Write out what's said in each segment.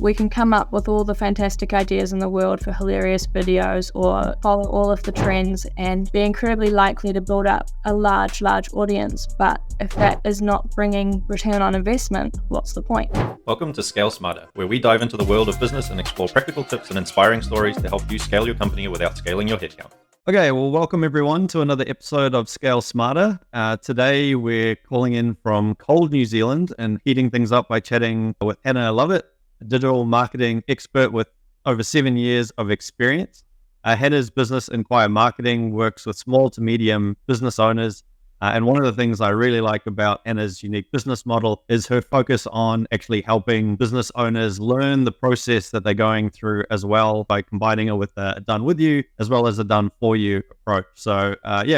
We can come up with all the fantastic ideas in the world for hilarious videos or follow all of the trends and be incredibly likely to build up a large audience. But if that is not bringing return on investment, what's the point? Welcome to Scale Smarter, where we dive into the world of business and explore practical tips and inspiring stories to help you scale your company without scaling your headcount. Okay, well, welcome everyone to another episode of Scale Smarter. Today we're calling in from cold New Zealand and heating things up by chatting with Hannah Lovett, a digital marketing expert with over 7 years of experience. Hannah's business Inquire Marketing works with small to medium business owners. And one of the things I really like about Hannah's unique business model is her focus on actually helping business owners learn the process that they're going through as well by combining it with a done with you as well as a done for you approach. So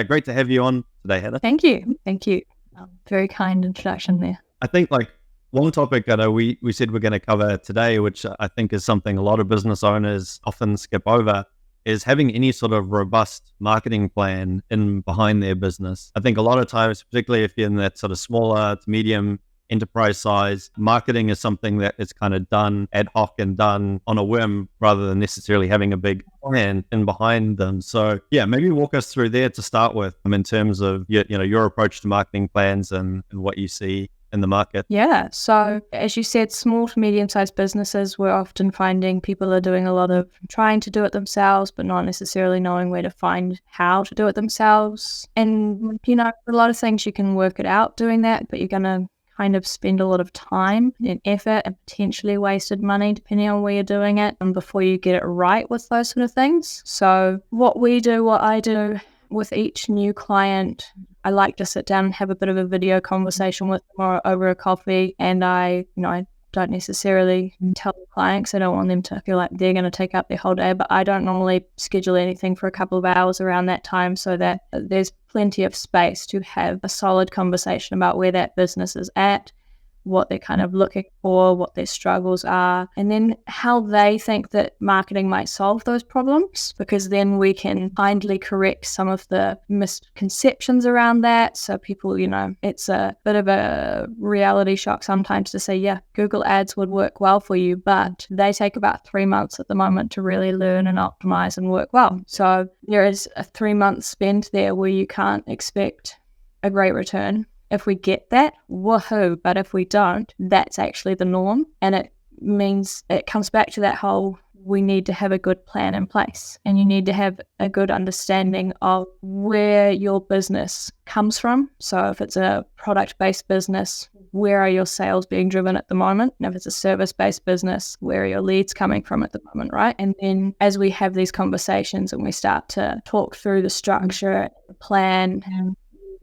great to have you on today, Hannah. Thank you. Very kind introduction there. I think one topic that we said we're going to cover today, which I think is something a lot of business owners often skip over, is having any sort of robust marketing plan in behind their business. I think a lot of times, particularly if you're in that sort of smaller to medium enterprise size, marketing is something that is kind of done ad hoc and done on a whim rather than necessarily having a big plan in behind them. So maybe walk us through there to start with in terms of your approach to marketing plans and what you see in the market. Yeah. So as you said, small to medium-sized businesses, we're often finding people are doing a lot of trying to do it themselves, but not necessarily knowing where to find how to do it themselves. And, a lot of things you can work it out doing that, but you're going to kind of spend a lot of time and effort and potentially wasted money depending on where you're doing it and before you get it right with those sort of things. So what I do with each new client, I like to sit down and have a bit of a video conversation with them or over a coffee. And I don't necessarily tell the client because I don't want them to feel like they're going to take up their whole day. But I don't normally schedule anything for a couple of hours around that time so that there's plenty of space to have a solid conversation about where that business is at, what they're kind of looking for, what their struggles are, and then how they think that marketing might solve those problems, because then we can kindly correct some of the misconceptions around that. So people, it's a bit of a reality shock sometimes to say, Google ads would work well for you, but they take about 3 months at the moment to really learn and optimize and work well. So there is a 3-month spend there where you can't expect a great return. If we get that, woohoo. But if we don't, that's actually the norm. And it means it comes back to that whole, we need to have a good plan in place. And you need to have a good understanding of where your business comes from. So if it's a product-based business, where are your sales being driven at the moment? And if it's a service-based business, where are your leads coming from at the moment, right? And then as we have these conversations and we start to talk through the structure, the plan,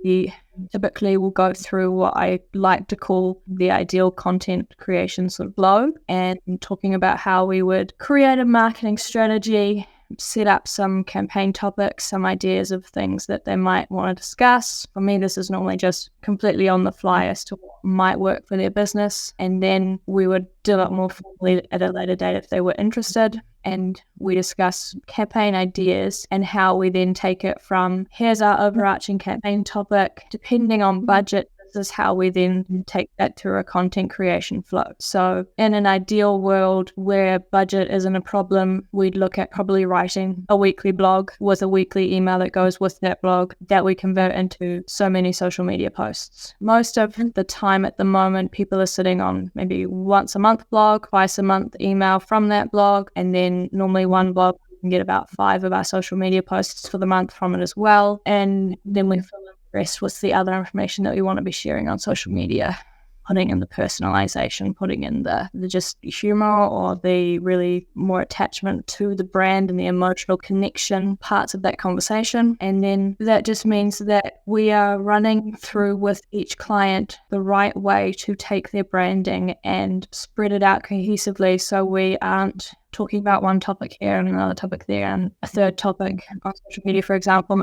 we typically will go through what I like to call the ideal content creation sort of flow, and talking about how we would create a marketing strategy, set up some campaign topics, some ideas of things that they might want to discuss. For me, this is normally just completely on the fly as to what might work for their business. And then we would do it more formally at a later date if they were interested. And we discuss campaign ideas and how we then take it from here's our overarching campaign topic, depending on budget. This is how we then take that through a content creation flow. So in an ideal world where budget isn't a problem, we'd look at probably writing a weekly blog with a weekly email that goes with that blog that we convert into so many social media posts. Most of the time at the moment, people are sitting on maybe once a month blog, twice a month email from that blog, and then normally one blog can get about 5 of our social media posts for the month from it as well. And then we fill in the rest with the other information that we want to be sharing on social media, putting in the personalization, putting in the just humor or the really more attachment to the brand and the emotional connection parts of that conversation. And then that just means that we are running through with each client the right way to take their branding and spread it out cohesively, so we aren't talking about one topic here and another topic there and a third topic on social media, for example.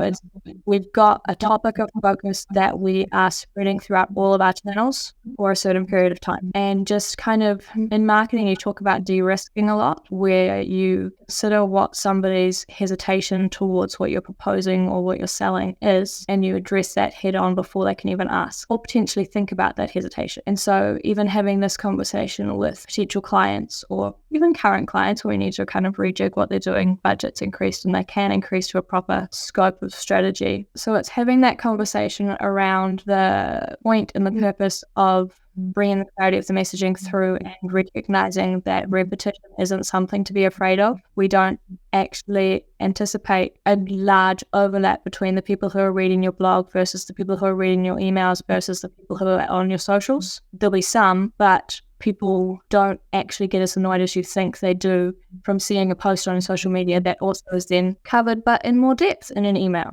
We've got a topic of focus that we are spreading throughout all of our channels for a certain period of time. And just kind of in marketing, you talk about de-risking a lot, where you consider what somebody's hesitation towards what you're proposing or what you're selling is, and you address that head on before they can even ask or potentially think about that hesitation. And so even having this conversation with potential clients or even current clients where we need to kind of rejig what they're doing, budgets increased and they can increase to a proper scope of strategy. So it's having that conversation around the point and the purpose of bringing the clarity of the messaging through and recognizing that repetition isn't something to be afraid of. We don't actually anticipate a large overlap between the people who are reading your blog versus the people who are reading your emails versus the people who are on your socials. There'll be some, but people don't actually get as annoyed as you think they do from seeing a post on social media that also is then covered but in more depth in an email,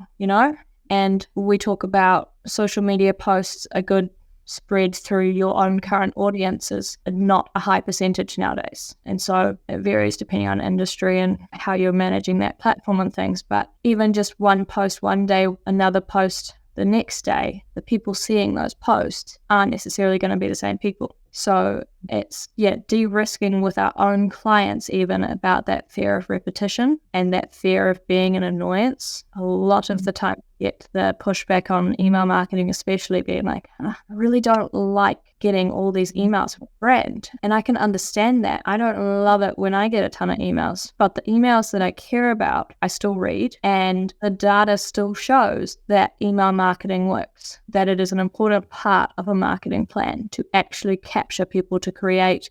And we talk about social media posts a good spread through your own current audiences, not a high percentage nowadays. And so it varies depending on industry and how you're managing that platform and things. But even just one post one day, another post the next day, the people seeing those posts aren't necessarily going to be the same people. So it's, de-risking with our own clients even about that fear of repetition and that fear of being an annoyance. A lot of the time you get the pushback on email marketing, especially being like, I really don't like getting all these emails from brand. And I can understand that. I don't love it when I get a ton of emails, but the emails that I care about, I still read. And the data still shows that email marketing works, that it is an important part of a marketing plan to actually capture people, to create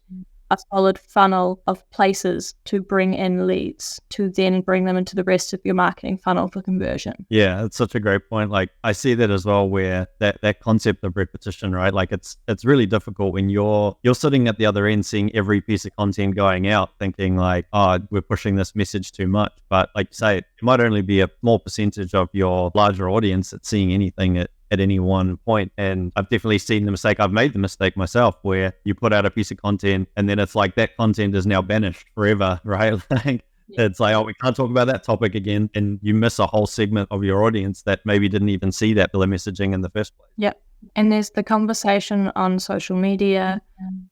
a solid funnel of places to bring in leads, to then bring them into the rest of your marketing funnel for conversion. Yeah, that's such a great point. Like I see that as well, where that concept of repetition, right? Like it's really difficult when you're sitting at the other end seeing every piece of content going out thinking like, oh, we're pushing this message too much. But like you say, it might only be a small percentage of your larger audience that's seeing anything at any one point. And I've definitely seen the mistake. I've made the mistake myself where you put out a piece of content and then it's like that content is now banished forever, right? Like it's like, oh, we can't talk about that topic again. And you miss a whole segment of your audience that maybe didn't even see that pillar messaging in the first place. Yep. And there's the conversation on social media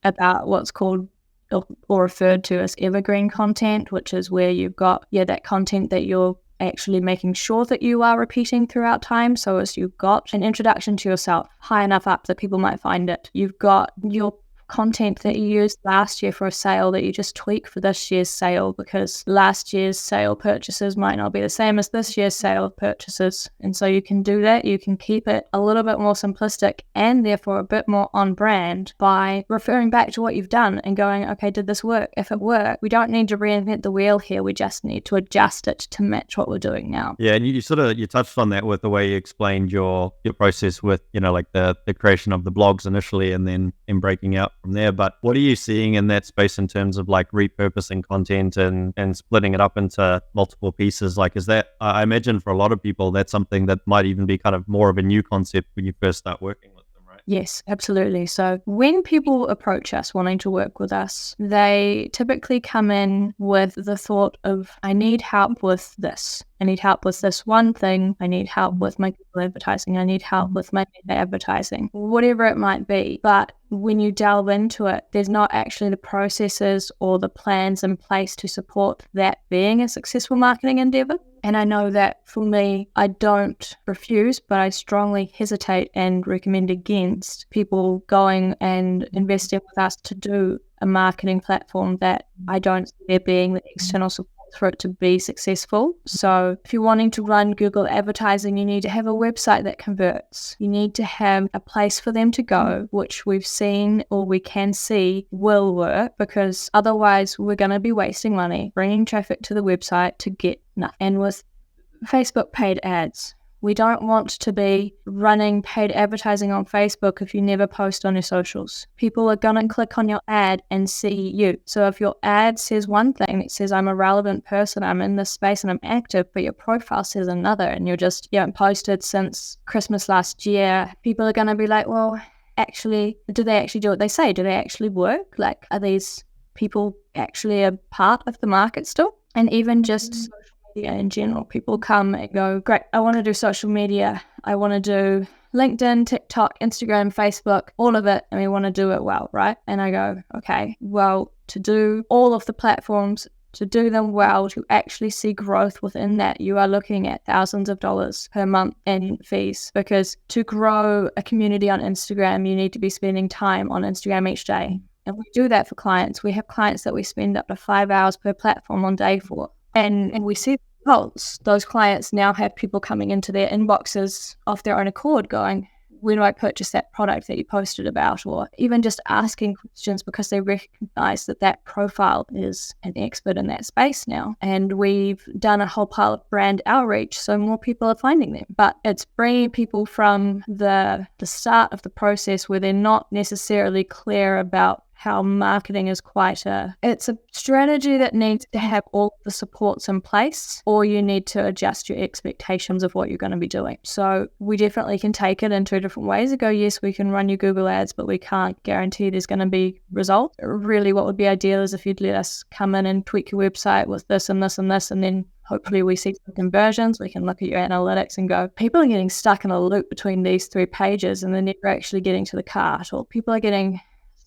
about what's called or referred to as evergreen content, which is where you've got, that content that you're actually making sure that you are repeating throughout time. So as you've got an introduction to yourself high enough up that people might find it, you've got your content that you used last year for a sale that you just tweak for this year's sale, because last year's sale purchases might not be the same as this year's sale purchases. And so you can do that. You can keep it a little bit more simplistic and therefore a bit more on brand by referring back to what you've done and going, okay, did this work? If it worked, we don't need to reinvent the wheel here. We just need to adjust it to match what we're doing now. Yeah, and you touched on that with the way you explained your process with, like the creation of the blogs initially and then breaking out from there. But what are you seeing in that space in terms of like repurposing content and splitting it up into multiple pieces? Like, is that, I imagine for a lot of people, that's something that might even be kind of more of a new concept when you first start working with them, right? Yes, absolutely. So when people approach us wanting to work with us, they typically come in with the thought of, I need help with this. I need help with this one thing. I need help with my Google advertising. I need help with my meta advertising, whatever it might be. But when you delve into it, there's not actually the processes or the plans in place to support that being a successful marketing endeavor. And I know that for me, I don't refuse, but I strongly hesitate and recommend against people going and investing with us to do a marketing platform that I don't see there being the external support for it to be successful. So if you're wanting to run Google advertising, you need to have a website that converts. You need to have a place for them to go, which we've seen or we can see will work, because otherwise we're going to be wasting money bringing traffic to the website to get nothing. And with Facebook paid ads, we don't want to be running paid advertising on Facebook if you never post on your socials. People are going to click on your ad and see you. So if your ad says one thing, it says I'm a relevant person, I'm in this space and I'm active, but your profile says another and you haven't posted since Christmas last year, people are going to be like, well, actually, do they actually do what they say? Do they actually work? Like, are these people actually a part of the market still? And even just social media in general, people come and go, great, I want to do social media. I want to do LinkedIn, TikTok, Instagram, Facebook, all of it. And we want to do it well, right? And I go, okay, well, to do all of the platforms, to do them well, to actually see growth within that, you are looking at thousands of dollars per month in fees. Because to grow a community on Instagram, you need to be spending time on Instagram each day. And we do that for clients. We have clients that we spend up to 5 hours per platform on day for. And we see the results. Those clients now have people coming into their inboxes off their own accord going, when do I purchase that product that you posted about? Or even just asking questions because they recognize that that profile is an expert in that space now. And we've done a whole pile of brand outreach, so more people are finding them. But it's bringing people from the start of the process where they're not necessarily clear about how marketing is it's a strategy that needs to have all the supports in place, or you need to adjust your expectations of what you're going to be doing. So we definitely can take it in two different ways and go, yes, we can run your Google ads, but we can't guarantee there's going to be results. Really what would be ideal is if you'd let us come in and tweak your website with this and this and this, and then hopefully we see some conversions. We can look at your analytics and go, people are getting stuck in a loop between these 3 pages and they're never actually getting to the cart, or people are getting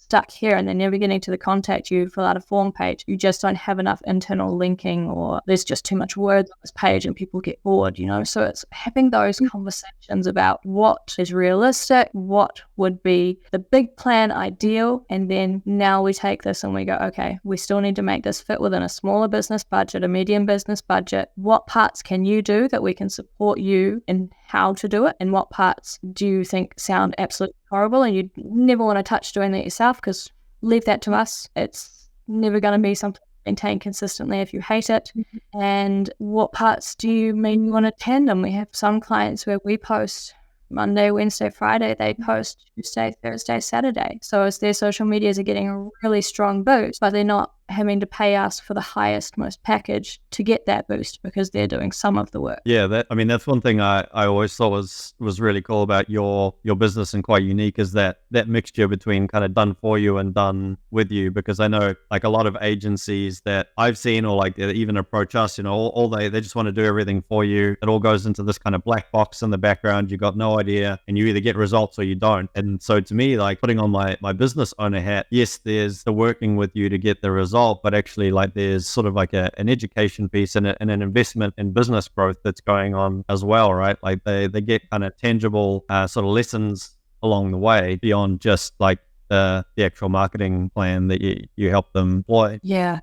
stuck here and they're never getting to the contact you, fill out a form page. You just don't have enough internal linking, or there's just too much words on this page and people get bored, So it's having those conversations about what is realistic, what would be the big plan ideal, and then now we take this and we go, okay, we still need to make this fit within a smaller business budget, a medium business budget. What parts can you do that we can support you in how to do it, and what parts do you think sound absolutely horrible and you never want to touch doing that yourself, because leave that to us. It's never going to be something maintain consistently if you hate it. And what parts do you maybe want to tandem? We have some clients where we post Monday, Wednesday, Friday, they post Tuesday, Thursday, Saturday. So as their social medias are getting a really strong boost, but they're not having to pay us for the highest, most package to get that boost because they're doing some of the work. Yeah, that's one thing I always thought was really cool about your business and quite unique, is that mixture between kind of done for you and done with you. Because I know like a lot of agencies that I've seen, or like they even approach us, all they just want to do everything for you. It all goes into this kind of black box in the background. You got no idea, and you either get results or you don't. And so to me, like putting on my business owner hat, yes, there's the working with you to get the result, but actually like there's sort of like an education piece and an investment in business growth that's going on as well, right? Like they get kind of tangible sort of lessons along the way beyond just like the actual marketing plan that you help them employ. Yeah.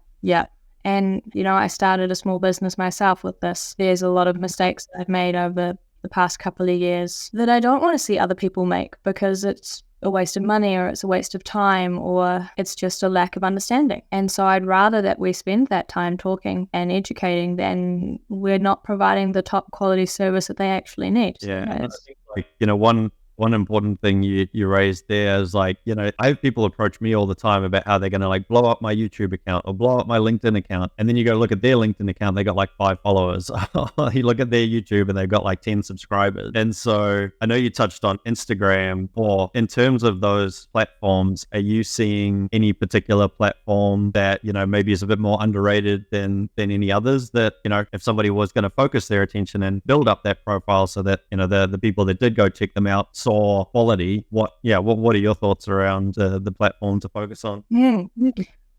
And, I started a small business myself with this. There's a lot of mistakes that I've made over the past couple of years that I don't want to see other people make, because it's a waste of money, or it's a waste of time, or it's just a lack of understanding. And so I'd rather that we spend that time talking and educating than we're not providing the top quality service that they actually need. Yeah. And I think like, one important thing you raised there is like, I have people approach me all the time about how they're going to like blow up my YouTube account or blow up my LinkedIn account. And then you go look at their LinkedIn account, they got like 5 followers. You look at their YouTube and they've got like 10 subscribers. And so I know you touched on Instagram, or in terms of those platforms, are you seeing any particular platform that, maybe is a bit more underrated than any others that, if somebody was going to focus their attention and build up that profile so that, the people that did go check them out saw quality, what are your thoughts around the platform to focus on?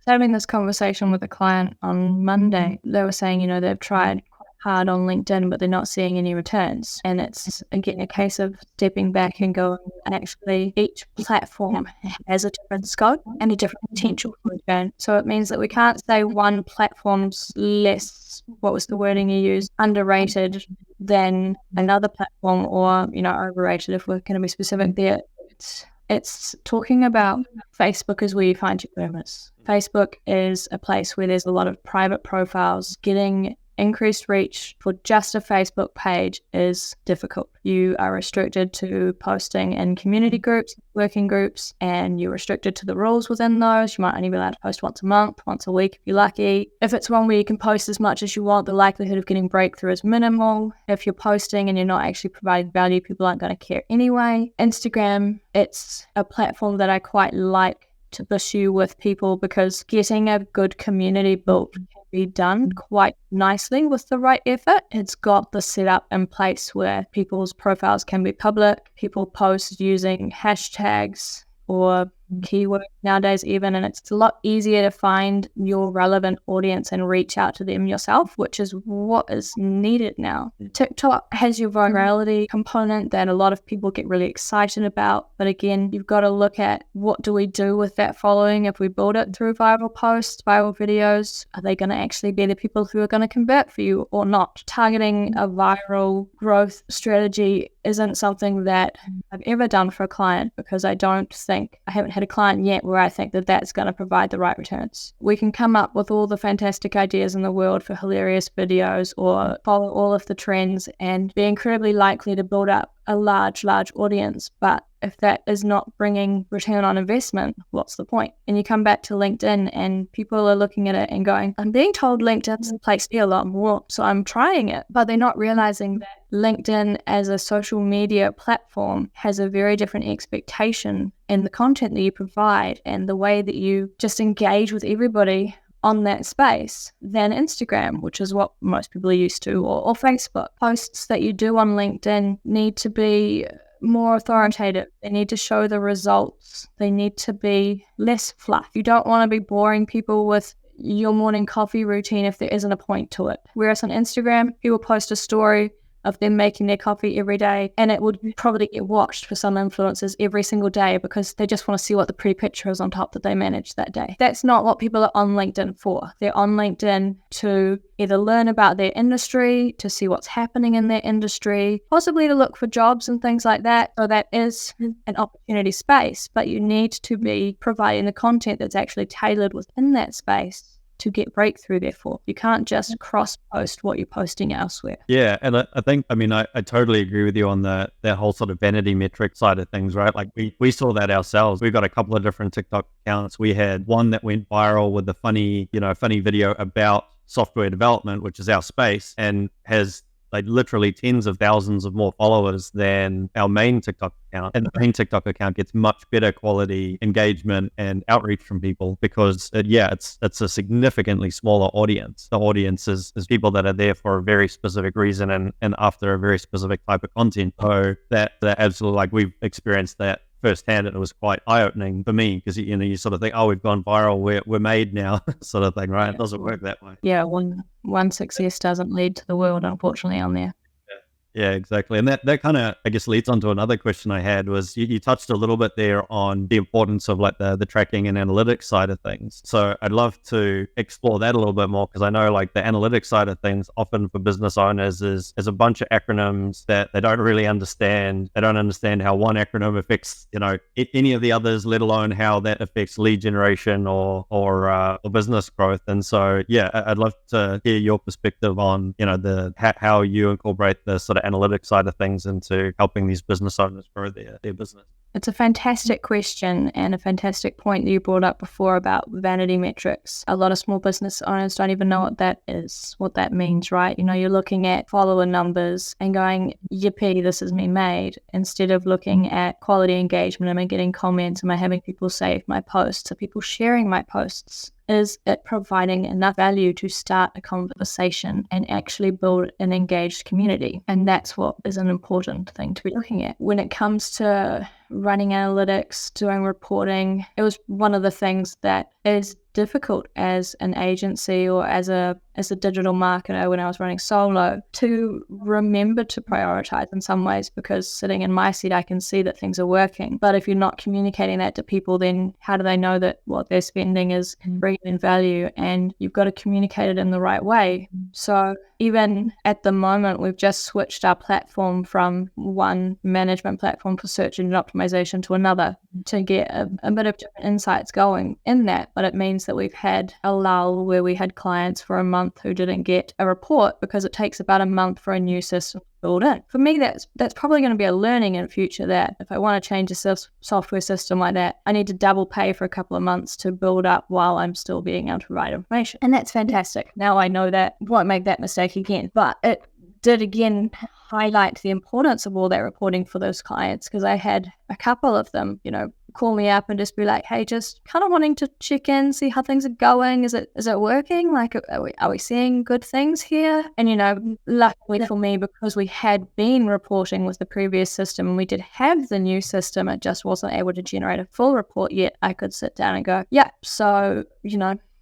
Having this conversation with a client on Monday, they were saying, they've tried quite hard on LinkedIn, but they're not seeing any returns. And it's, again, a case of stepping back and going, actually, each platform has a different scope and a different potential for return. So it means that we can't say one platform's less, what was the wording you used, underrated than another platform, or, overrated, if we're going to be specific there. It's talking about Facebook is where you find your purpose. Facebook is a place where there's a lot of private profiles. Getting increased reach for just a Facebook page is difficult. You are restricted to posting in community groups, working groups, and you're restricted to the rules within those. You might only be allowed to post once a month, once a week if you're lucky. If it's one where you can post as much as you want, the likelihood of getting breakthrough is minimal. If you're posting and you're not actually providing value, people aren't going to care anyway. Instagram, it's a platform that I quite like to pursue with people, because getting a good community built can be done quite nicely with the right effort. It's got the setup in place where people's profiles can be public. People post using hashtags or keyword nowadays even, and it's a lot easier to find your relevant audience and reach out to them yourself, which is what is needed now. TikTok has your virality component that a lot of people get really excited about, but again, you've got to look at what do we do with that following. If we build it through viral posts, viral videos, are they going to actually be the people who are going to convert for you or not? Targeting a viral growth strategy isn't something that I've ever done for a client, because I haven't had a client yet where I think that that's going to provide the right returns. We can come up with all the fantastic ideas in the world for hilarious videos or follow all of the trends and be incredibly likely to build up a large audience, but if that is not bringing return on investment, what's the point? And you come back to LinkedIn and people are looking at it and going, I'm being told LinkedIn's the place to be a lot more, so I'm trying it. But they're not realizing that LinkedIn as a social media platform has a very different expectation in the content that you provide and the way that you just engage with everybody on that space than Instagram, which is what most people are used to, or Facebook. Posts that you do on LinkedIn need to be more authoritative. They need to show the results. They need to be less fluff. You don't want to be boring people with your morning coffee routine if there isn't a point to it. Whereas on Instagram, people post a story of them making their coffee every day, and it would probably get watched for some influencers every single day because they just want to see what the pretty picture is on top that they managed that day. That's not what people are on LinkedIn for. They're on LinkedIn to either learn about their industry, to see what's happening in their industry, possibly to look for jobs and things like that. So that is an opportunity space, but you need to be providing the content that's actually tailored within that space to get breakthrough. Therefore, you can't just cross post what you're posting elsewhere. Yeah, and I think, I totally agree with you on that whole sort of vanity metric side of things, right? Like we saw that ourselves. We've got a couple of different TikTok accounts. We had one that went viral with the funny video about software development, which is our space, and has like literally tens of thousands of more followers than our main TikTok account. And the main TikTok account gets much better quality engagement and outreach from people because it's a significantly smaller audience. The audience is people that are there for a very specific reason and after a very specific type of content. So that absolutely, like, we've experienced that firsthand, and it was quite eye-opening for me because you sort of think, oh, we've gone viral, we're made now, sort of thing, right? It doesn't work that way. Yeah, one success doesn't lead to the world, unfortunately, on there. Yeah, exactly. And that kind of, I guess, leads on to another question I had was you touched a little bit there on the importance of like the tracking and analytics side of things. So I'd love to explore that a little bit more, because I know like the analytics side of things often for business owners is a bunch of acronyms that they don't really understand. They don't understand how one acronym affects, any of the others, let alone how that affects lead generation or business growth. And so, yeah, I'd love to hear your perspective on, how you incorporate the sort of analytics side of things into helping these business owners grow their business. It's a fantastic question and a fantastic point that you brought up before about vanity metrics. A lot of small business owners don't even know what that is, what that means, right? You're looking at follower numbers and going, yippee, this is me made, instead of looking at quality engagement. Am I getting comments? Am I having people save my posts? Are people sharing my posts? Is it providing enough value to start a conversation and actually build an engaged community? And that's what is an important thing to be looking at. When it comes to running analytics, doing reporting, it was one of the things that is difficult as an agency or as a digital marketer when I was running solo to remember to prioritize in some ways, because sitting in my seat, I can see that things are working. But if you're not communicating that to people, then how do they know that what they're spending is bringing in value? And you've got to communicate it in the right way. So even at the moment, we've just switched our platform from one management platform for search engine optimization to another to get a bit of different insights going in that. But it means that we've had a lull where we had clients for a month who didn't get a report because it takes about a month for a new system to build in. For me, that's probably going to be a learning in future, that if I want to change a software system like that, I need to double pay for a couple of months to build up while I'm still being able to provide information. And that's fantastic. Now I know that, won't make that mistake again. But it did again highlight the importance of all that reporting for those clients, because I had a couple of them, call me up and just be like, hey, just kind of wanting to check in, see how things are going. Is it working? Like, are we seeing good things here? And, luckily for me, because we had been reporting with the previous system and we did have the new system, it just wasn't able to generate a full report yet. I could sit down and go, yeah, so,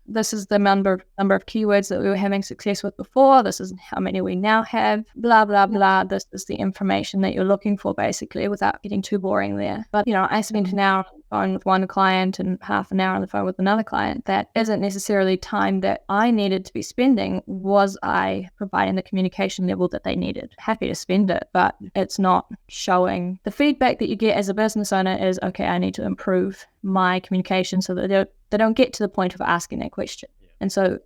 this is the number of keywords that we were having success with before. This is how many we now have, blah, blah, blah. This is the information that you're looking for, basically, without getting too boring there. But, I spent an hour on the phone with one client and half an hour on the phone with another client. That isn't necessarily time that I needed to be spending. Was I providing the communication level that they needed? Happy to spend it, but it's not showing. The feedback that you get as a business owner is, okay, I need to improve my communication so that they don't get to the point of asking that question. And so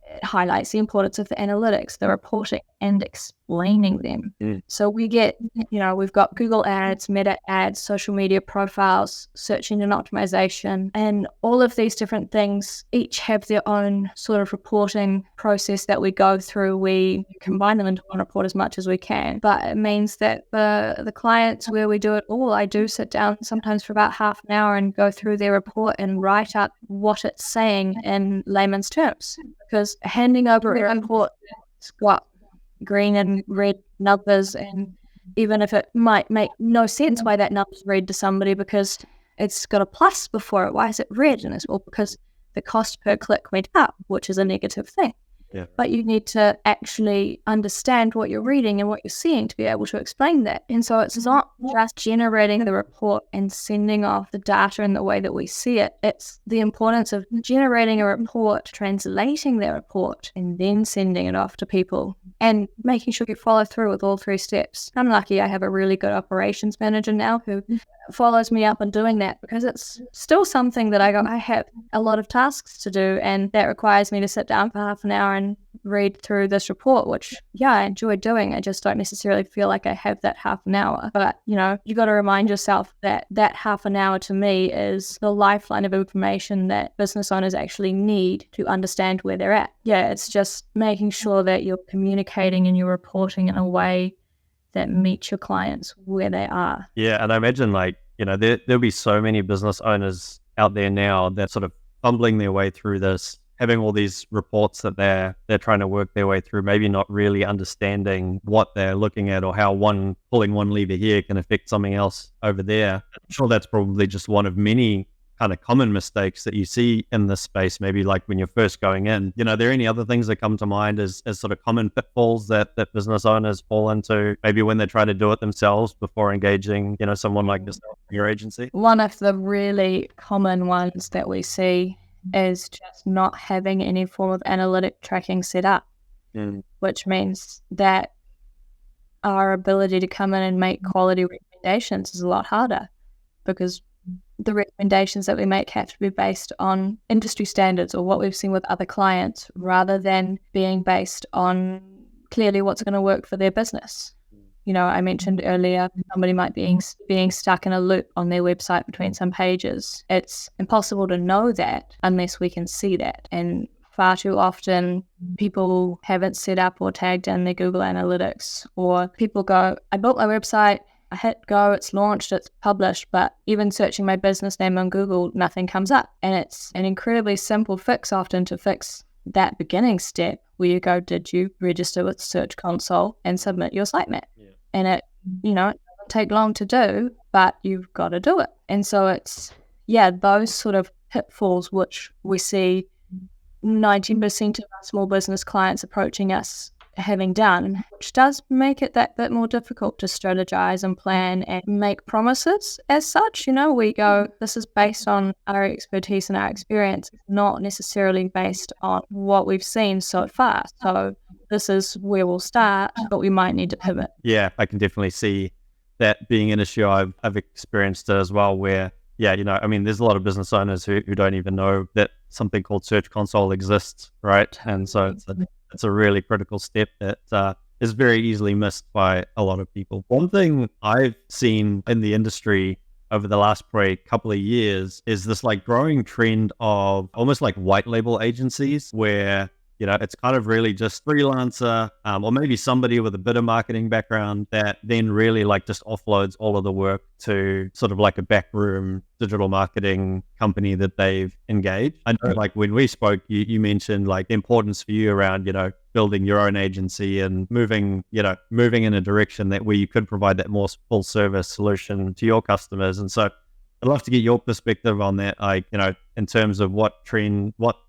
it highlights the importance of the analytics, the reporting, and explaining them. So we get, we've got Google ads, Meta ads, social media profiles, search engine optimization, and all of these different things each have their own sort of reporting process that we go through. We combine them into one report as much as we can, but it means that the clients where we do it all, I do sit down sometimes for about half an hour and go through their report and write up what it's saying in layman's terms, because handing over a report that's got green and red numbers, and even if it might make no sense why that number's red to somebody because it's got a plus before it, why is it red? And it's all because the cost per click went up, which is a negative thing. Yeah. But you need to actually understand what you're reading and what you're seeing to be able to explain that. And so it's not just generating the report and sending off the data in the way that we see it. It's the importance of generating a report, translating that report, and then sending it off to people and making sure you follow through with all 3 steps. I'm lucky I have a really good operations manager now who follows me up on doing that, because it's still something that I have a lot of tasks to do, and that requires me to sit down for half an hour and read through this report, which I enjoy doing. I just don't necessarily feel like I have that half an hour. But you got to remind yourself that half an hour to me is the lifeline of information that business owners actually need to understand where they're at. It's just making sure that you're communicating and you're reporting in a way that meets your clients where they are. Yeah, and I imagine there'll be so many business owners out there now that sort of fumbling their way through this, having all these reports that they're trying to work their way through, maybe not really understanding what they're looking at or how pulling one lever here can affect something else over there. I'm sure that's probably just one of many kind of common mistakes that you see in this space, maybe like when you're first going in. Are there any other things that come to mind as sort of common pitfalls that business owners fall into, maybe when they try to do it themselves before engaging, someone like yourself in your agency? One of the really common ones that we see is just not having any form of analytic tracking set up, which means that our ability to come in and make quality recommendations is a lot harder, because the recommendations that we make have to be based on industry standards or what we've seen with other clients, rather than being based on clearly what's going to work for their business. I mentioned earlier, somebody might be being stuck in a loop on their website between some pages. It's impossible to know that unless we can see that. And far too often, people haven't set up or tagged in their Google Analytics, or people go, I built my website, I hit go, it's launched, it's published, but even searching my business name on Google, nothing comes up. And it's an incredibly simple fix often to fix that beginning step where you go, did you register with Search Console and submit your sitemap? And it, it doesn't take long to do, but you've got to do it. And so it's, those sort of pitfalls which we see 90% of our small business clients approaching us having done, which does make it that bit more difficult to strategize and plan and make promises as such. We go, this is based on our expertise and our experience, not necessarily based on what we've seen so far. So this is where we'll start, but we might need to pivot. Yeah, I can definitely see that being an issue. I've experienced it as well, where there's a lot of business owners who don't even know that something called Search Console exists, right? And so it's a really critical step that is very easily missed by a lot of people. One thing I've seen in the industry over the last probably couple of years is this growing trend of almost like white label agencies where it's kind of really just freelancer, or maybe somebody with a bit of marketing background that then really like just offloads all of the work to sort of like a backroom digital marketing company that they've engaged. I know like when we spoke, you mentioned like the importance for you around, building your own agency and moving in a direction that where you could provide that more full service solution to your customers. And so I'd love to get your perspective on that, like, in terms of what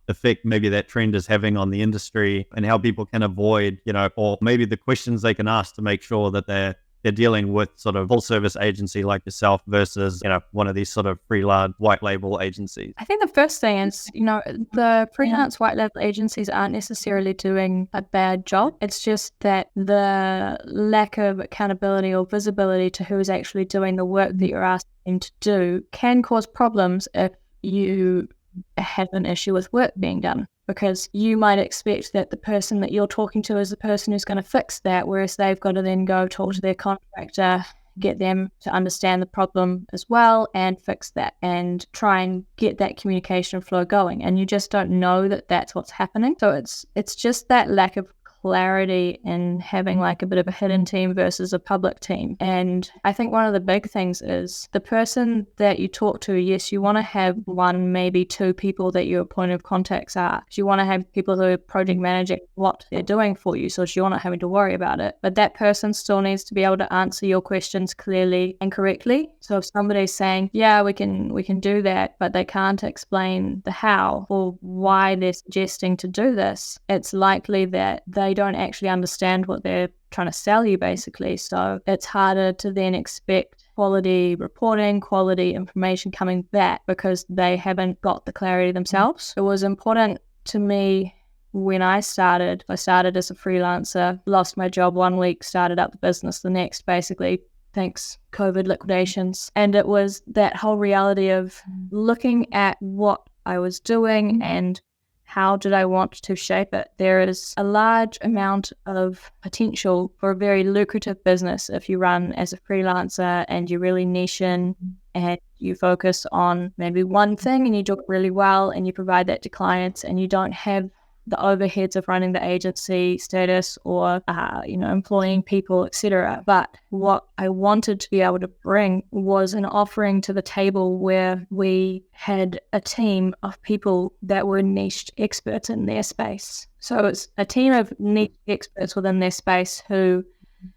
effect maybe that trend is having on the industry and how people can avoid, or maybe the questions they can ask to make sure that they're dealing with sort of full service agency like yourself versus, one of these sort of freelance white label agencies. I think the first thing is, the freelance white label agencies aren't necessarily doing a bad job. It's just that the lack of accountability or visibility to who is actually doing the work that you're asking them to do can cause problems if you have an issue with work being done. Because you might expect that the person that you're talking to is the person who's going to fix that, whereas they've got to then go talk to their contractor, get them to understand the problem as well and fix that and try and get that communication flow going. And you just don't know that that's what's happening. So it's just that lack of clarity in having like a bit of a hidden team versus a public team. And I think one of the big things is the person that you talk to, yes, you want to have one, maybe two people that your point of contacts are. So you want to have people who are project managing what they're doing for you, so you're not having to worry about it. But that person still needs to be able to answer your questions clearly and correctly. So if somebody's saying, yeah, we can do that, but they can't explain the how or why they're suggesting to do this, it's likely that they don't actually understand what they're trying to sell you, basically. So it's harder to then expect quality reporting, quality information coming back because they haven't got the clarity themselves. It was important to me when I started as a freelancer, lost my job 1 week, started up the business the next, basically, thanks COVID liquidations. And it was that whole reality of looking at what I was doing and how did I want to shape it. There is a large amount of potential for a very lucrative business if you run as a freelancer and you really niche in and you focus on maybe one thing and you do it really well and you provide that to clients and you don't have the overheads of running the agency status or, employing people, etc. But what I wanted to be able to bring was an offering to the table where we had a team of people that were niched experts in their space. So it's a team of niche experts within their space who,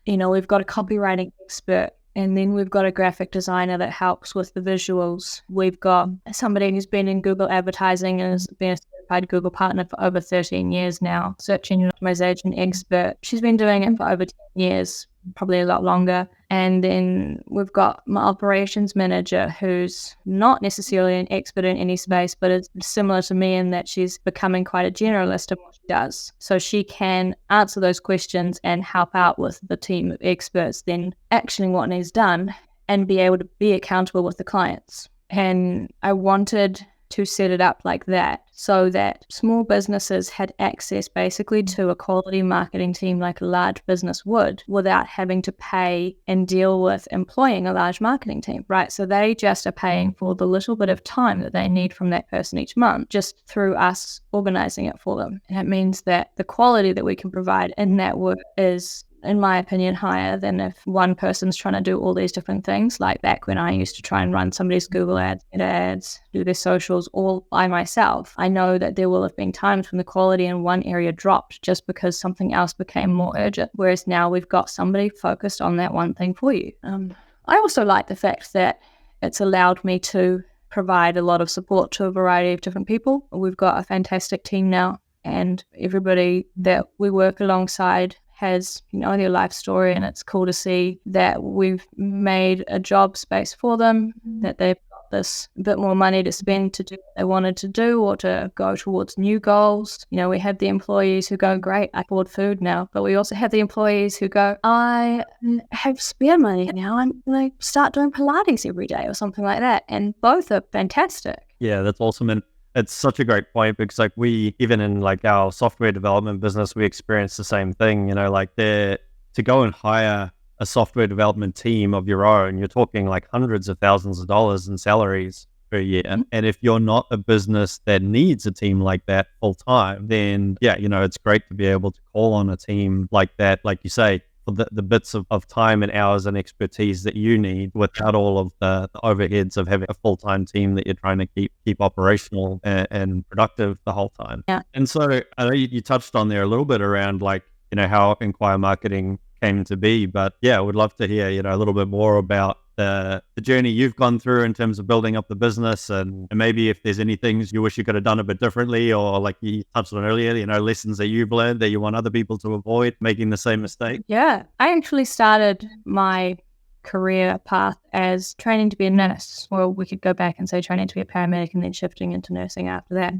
we've got a copywriting expert, and then we've got a graphic designer that helps with the visuals. We've got somebody who's been in Google advertising and has been a certified Google partner for over 13 years now, search engine optimization expert. She's been doing it for over 10 years, probably a lot longer. And then we've got my operations manager who's not necessarily an expert in any space, but is similar to me in that she's becoming quite a generalist in what she does. So she can answer those questions and help out with the team of experts, then actioning what needs done and be able to be accountable with the clients. And I wanted to set it up like that so that small businesses had access basically to a quality marketing team like a large business would without having to pay and deal with employing a large marketing team, right? So they just are paying for the little bit of time that they need from that person each month just through us organizing it for them. And it means that the quality that we can provide in that work is, in my opinion, higher than if one person's trying to do all these different things. Like back when I used to try and run somebody's Google ads, do their socials all by myself. I know that there will have been times when the quality in one area dropped just because something else became more urgent. Whereas now we've got somebody focused on that one thing for you. I also like the fact that it's allowed me to provide a lot of support to a variety of different people. We've got a fantastic team now, and everybody that we work alongside has, their life story, and it's cool to see that we've made a job space for them, that they've got this bit more money to spend to do what they wanted to do or to go towards new goals. We have the employees who go, great, I afford food now. But we also have the employees who go, I have spare money now, I'm going to start doing Pilates every day or something like that. And both are fantastic. Yeah, that's awesome. And it's such a great point because we, even in our software development business, we experience the same thing, to go and hire a software development team of your own, you're talking hundreds of thousands of dollars in salaries. per year. And if you're not a business that needs a team like that full time, then yeah, it's great to be able to call on a team like that, like you say, for the bits of time and hours and expertise that you need without all of the overheads of having a full-time team that you're trying to keep operational and productive the whole time. Yeah. And so I know you touched on there a little bit around like, how Inquire Marketing came to be, but yeah, I would love to hear, a little bit more about the journey you've gone through in terms of building up the business, and maybe if there's any things you wish you could have done a bit differently, or like you touched on earlier, lessons that you've learned that you want other people to avoid making the same mistake. Yeah, I actually started my career path as training to be a nurse, or we could go back and say training to be a paramedic and then shifting into nursing after that.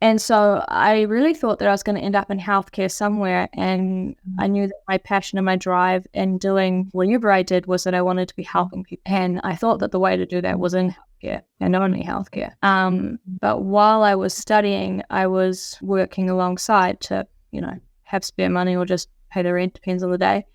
And so I really thought that I was going to end up in healthcare somewhere, and I knew that my passion and my drive in doing whatever I did was that I wanted to be helping people. And I thought that the way to do that was in healthcare and only healthcare. But while I was studying, I was working alongside to, have spare money or just pay the rent, depends on the day.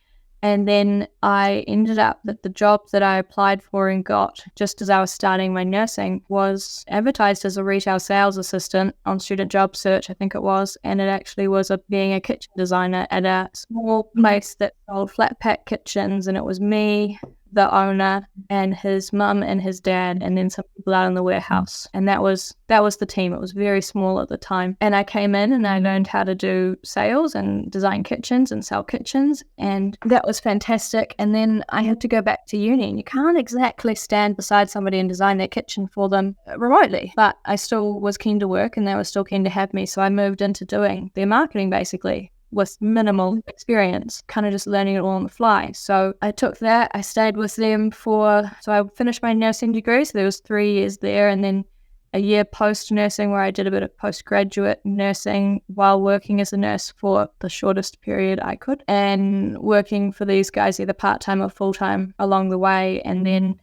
And then I ended up that the job that I applied for and got just as I was starting my nursing was advertised as a retail sales assistant on Student Job Search, I think it was. And it actually was being a kitchen designer at a small place that sold flat pack kitchens. And it was me, the owner, and his mum and his dad, and then some people out in the warehouse. And that was the team. It was very small at the time. And I came in and I learned how to do sales and design kitchens and sell kitchens. And that was fantastic. And then I had to go back to uni. And you can't exactly stand beside somebody and design their kitchen for them remotely. But I still was keen to work and they were still keen to have me. So I moved into doing their marketing basically, with minimal experience, kind of just learning it all on the fly. So I took that, I stayed with them so I finished my nursing degree, so there was 3 years there, and then a year post-nursing where I did a bit of postgraduate nursing while working as a nurse for the shortest period I could, and working for these guys either part-time or full-time along the way, and then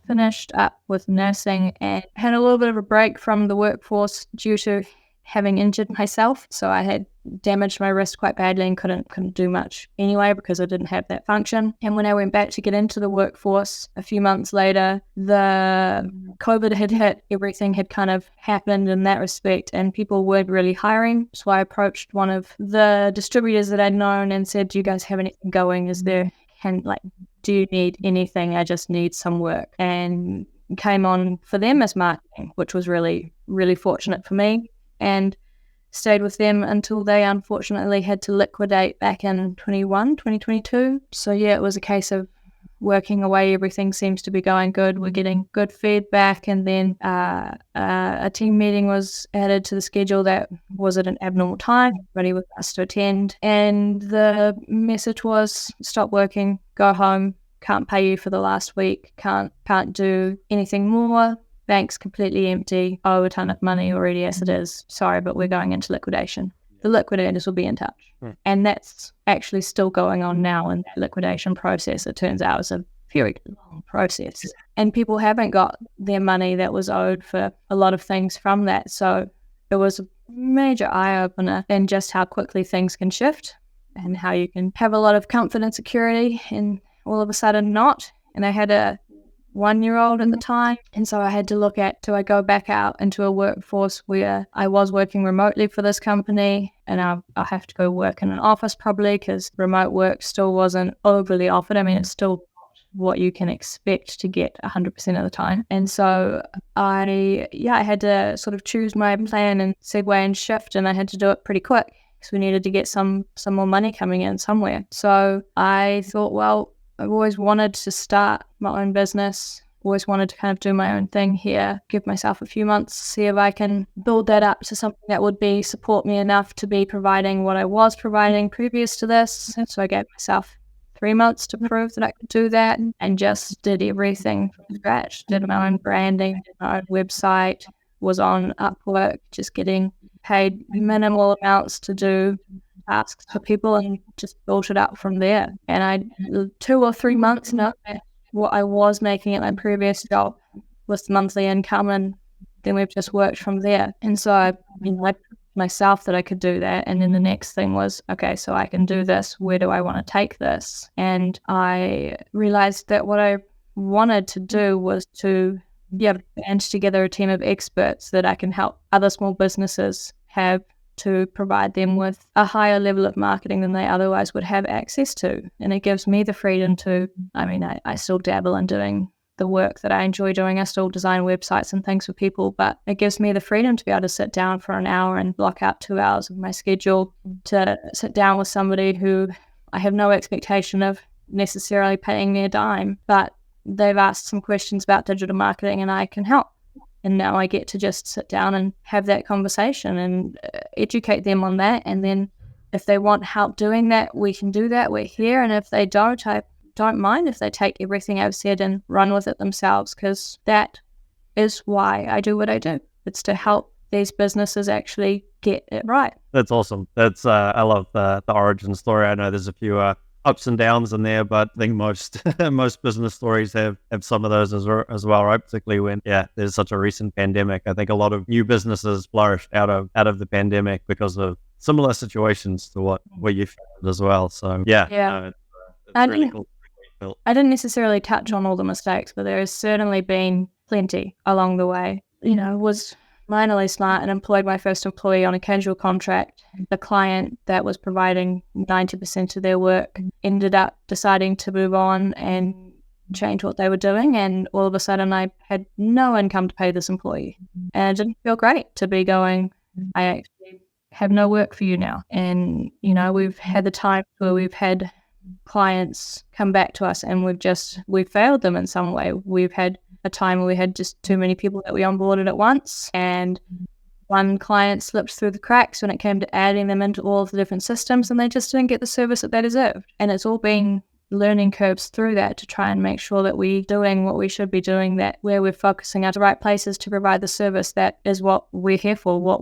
finished up with nursing and had a little bit of a break from the workforce due to having injured myself. So I had damaged my wrist quite badly and couldn't do much anyway because I didn't have that function. And when I went back to get into the workforce a few months later, the COVID had hit, everything had kind of happened in that respect, and people weren't really hiring. So I approached one of the distributors that I'd known and said, do you guys have anything going? Do you need anything? I just need some work. And came on for them as marketing, which was really, really fortunate for me. And stayed with them until they unfortunately had to liquidate back in 2022. So yeah, it was a case of working away. Everything seems to be going good. We're getting good feedback. And then a team meeting was added to the schedule that was at an abnormal time. Everybody was asked to attend. And the message was, stop working, go home, can't pay you for the last week, can't do anything more. Bank's completely empty, owe a ton of money already as it is. Sorry, but we're going into liquidation. The liquidators will be in touch. And that's actually still going on now in that liquidation process. It turns out it's a very long process. And people haven't got their money that was owed for a lot of things from that. So it was a major eye-opener in just how quickly things can shift and how you can have a lot of comfort and security and all of a sudden not. And I had a 1-year-old at the time, and so I had to look at, do I go back out into a workforce where I was working remotely for this company and I'll have to go work in an office probably because remote work still wasn't overly offered. I mean, it's still what you can expect to get 100% of the time. And so I had to sort of choose my plan and segue and shift, and I had to do it pretty quick because we needed to get some more money coming in somewhere. So I thought, well, I've always wanted to start my own business, always wanted to kind of do my own thing here, give myself a few months, see if I can build that up to something that would support me enough to be providing what I was providing previous to this. So I gave myself 3 months to prove that I could do that, and just did everything from scratch, did my own branding, did my own website, was on Upwork, just getting paid minimal amounts to do tasks for people and just built it up from there. And I 2 or 3 months now what I was making at my previous job with monthly income, and then we've just worked from there. And so I proved myself that I could do that. And then the next thing was, okay, so I can do this. Where do I want to take this? And I realized that what I wanted to do was to band together a team of experts that I can help other small businesses have to provide them with a higher level of marketing than they otherwise would have access to. And it gives me the freedom to, I still dabble in doing the work that I enjoy doing. I still design websites and things for people, but it gives me the freedom to be able to sit down for an hour and block out 2 hours of my schedule to sit down with somebody who I have no expectation of necessarily paying me a dime, but they've asked some questions about digital marketing and I can help. And now I get to just sit down and have that conversation and educate them on that. And then if they want help doing that, we can do that. We're here. And if they don't, I don't mind if they take everything I've said and run with it themselves, because that is why I do what I do. It's to help these businesses actually get it right. That's awesome. That's I love the origin story. I know there's a few ups and downs in there, but I think most most business stories have some of those as well, right? Particularly when there's such a recent pandemic. I think a lot of new businesses flourished out of the pandemic because of similar situations to what you found as well. So it's really cool. I didn't necessarily touch on all the mistakes, but there has certainly been plenty along the way. Was minorly smart and employed my first employee on a casual contract. The client that was providing 90% of their work ended up deciding to move on and change what they were doing, and all of a sudden I had no income to pay this employee. And it didn't feel great to be going, I actually have no work for you now. And, we've had the time where we've had clients come back to us and we've failed them in some way. We've had a time where we had just too many people that we onboarded at once, and one client slipped through the cracks when it came to adding them into all of the different systems, and they just didn't get the service that they deserved. And it's all been learning curves through that to try and make sure that we're doing what we should be doing, that where we're focusing at the right places to provide the service that is what we're here for,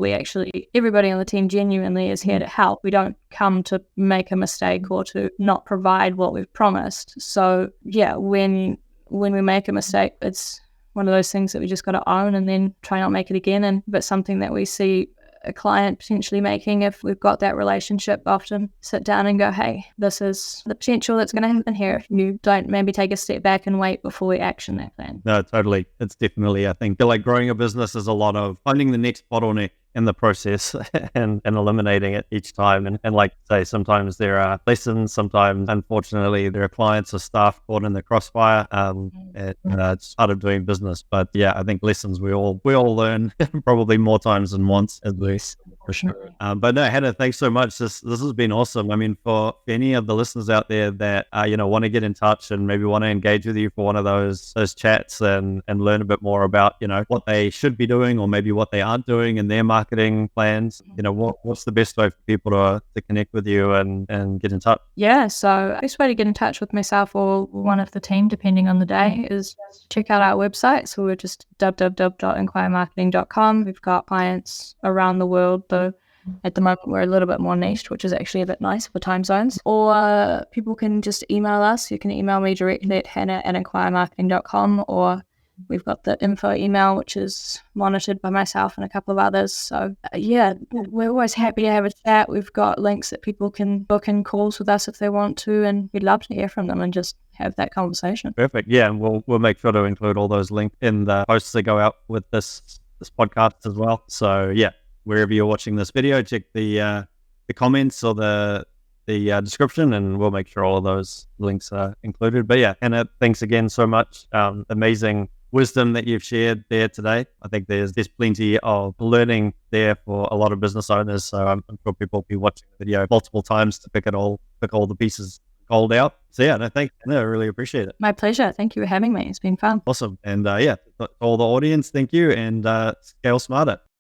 everybody on the team genuinely is here to help. We don't come to make a mistake or to not provide what we've promised. So when we make a mistake, it's one of those things that we just got to own and then try not make it again. But something that we see a client potentially making, if we've got that relationship, often sit down and go, hey, this is the potential that's going to happen here if you don't maybe take a step back and wait before we action that plan. No, totally. It's definitely, I think, like growing a business is a lot of finding the next bottleneck in the process and eliminating it each time. And like I say, sometimes there are lessons, sometimes unfortunately there are clients or staff caught in the crossfire. It's part of doing business. But I think lessons we all learn probably more times than once at least. For sure. But no, Hannah, thanks so much. This has been awesome. I mean, for any of the listeners out there that want to get in touch and maybe want to engage with you for one of those chats and learn a bit more about what they should be doing or maybe what they aren't doing in their marketing plans, what's the best way for people to connect with you and get in touch? So the best way to get in touch with myself or one of the team, depending on the day, is check out our website. So we're just www.inquiremarketing.com. We've got clients around the world, though at the moment we're a little bit more niched, which is actually a bit nice for time zones. Or people can just email us. You can email me directly at hannah@inquiremarketing.com, or we've got the info email, which is monitored by myself and a couple of others. So we're always happy to have a chat. We've got links that people can book in calls with us if they want to, and we'd love to hear from them and just have that conversation. Perfect. Yeah, and we'll make sure to include all those links in the posts that go out with this podcast as well. So wherever you're watching this video, check the comments or the description, and we'll make sure all of those links are included. But Hannah, thanks again so much. Amazing wisdom that you've shared there today. I think there's plenty of learning there for a lot of business owners. So I'm sure people will be watching the video multiple times to pick all the pieces gold out. So thanks. I really appreciate it. My pleasure. Thank you for having me. It's been fun. Awesome. And to all the audience, thank you, and scale smarter.